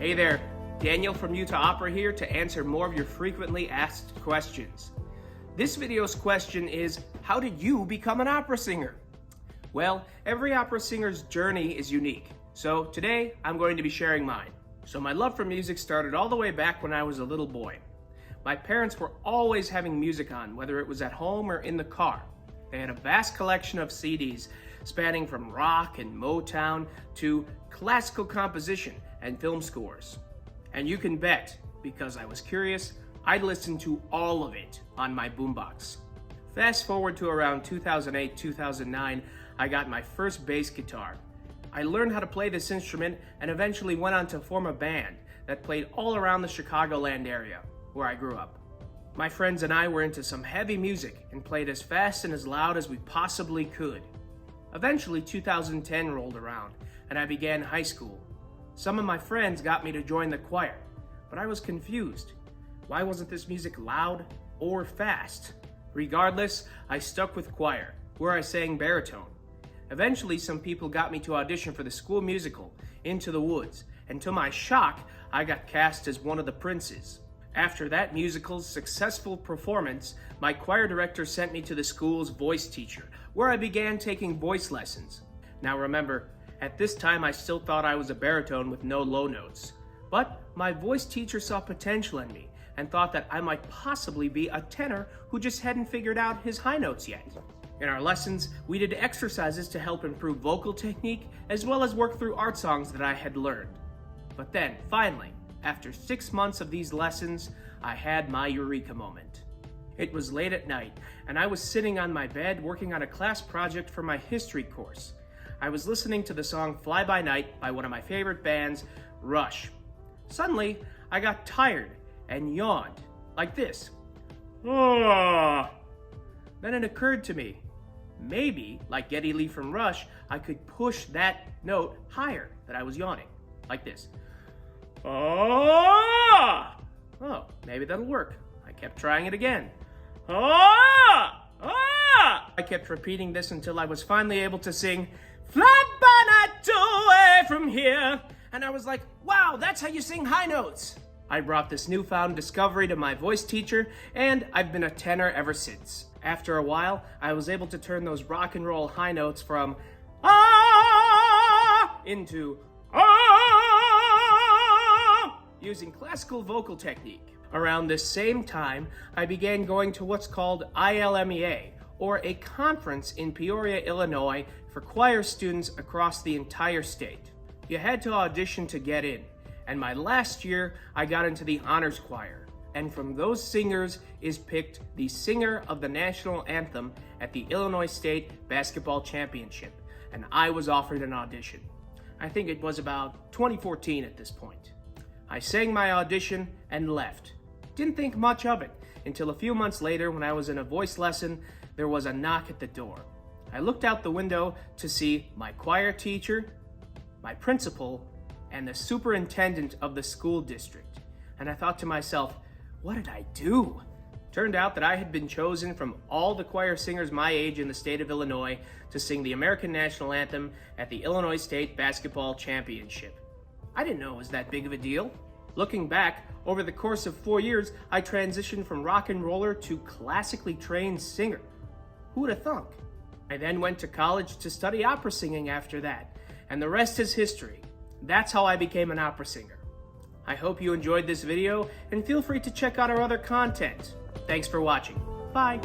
Hey there, Daniel from Utah Opera here to answer more of your frequently asked questions. This video's question is, how did you become an opera singer? Well, every opera singer's journey is unique, so today I'm going to be sharing mine. So my love for music started all the way back when I was a little boy. My parents were always having music on, whether it was at home or in the car. They had a vast collection of CDs spanning from rock and Motown to classical composition and film scores. And you can bet, because I was curious, I'd listen to all of it on my boombox. Fast forward to around 2008-2009, I got my first bass guitar. I learned how to play this instrument and eventually went on to form a band that played all around the Chicagoland area, where I grew up. My friends and I were into some heavy music and played as fast and as loud as we possibly could. Eventually 2010 rolled around and I began high school. Some of my friends got me to join the choir, but I was confused. Why wasn't this music loud or fast? Regardless, I stuck with choir, where I sang baritone. Eventually, some people got me to audition for the school musical, Into the Woods, and to my shock, I got cast as one of the princes. After that musical's successful performance, my choir director sent me to the school's voice teacher, where I began taking voice lessons. Now remember, at this time I still thought I was a baritone with no low notes. But my voice teacher saw potential in me and thought that I might possibly be a tenor who just hadn't figured out his high notes yet. In our lessons, we did exercises to help improve vocal technique as well as work through art songs that I had learned. But then, finally, after 6 months of these lessons, I had my eureka moment. It was late at night, and I was sitting on my bed working on a class project for my history course. I was listening to the song Fly By Night by one of my favorite bands, Rush. Suddenly, I got tired and yawned, like this. Then it occurred to me, maybe, like Geddy Lee from Rush, I could push that note higher that I was yawning, like this. Oh, maybe that'll work. I kept trying it again. I kept repeating this until I was finally able to sing, Fly by night away from here. And I was like, wow, that's how you sing high notes. I brought this newfound discovery to my voice teacher, and I've been a tenor ever since. After a while, I was able to turn those rock and roll high notes from ah into ah using classical vocal technique. Around this same time, I began going to what's called ILMEA, or a conference in Peoria, Illinois, for choir students across the entire state. You had to audition to get in, and my last year, I got into the honors choir, and from those singers is picked the singer of the national anthem at the Illinois State Basketball Championship, and I was offered an audition. I think it was about 2014 at this point. I sang my audition and left. Didn't think much of it until a few months later when I was in a voice lesson, there was a knock at the door. I looked out the window to see my choir teacher, my principal, and the superintendent of the school district. And I thought to myself, what did I do? Turned out that I had been chosen from all the choir singers my age in the state of Illinois to sing the American National Anthem at the Illinois State Basketball Championship. I didn't know it was that big of a deal. Looking back, over the course of 4 years, I transitioned from rock and roller to classically trained singer. Who would have thunk? I then went to college to study opera singing after that, and the rest is history. That's how I became an opera singer. I hope you enjoyed this video, and feel free to check out our other content. Thanks for watching. Bye.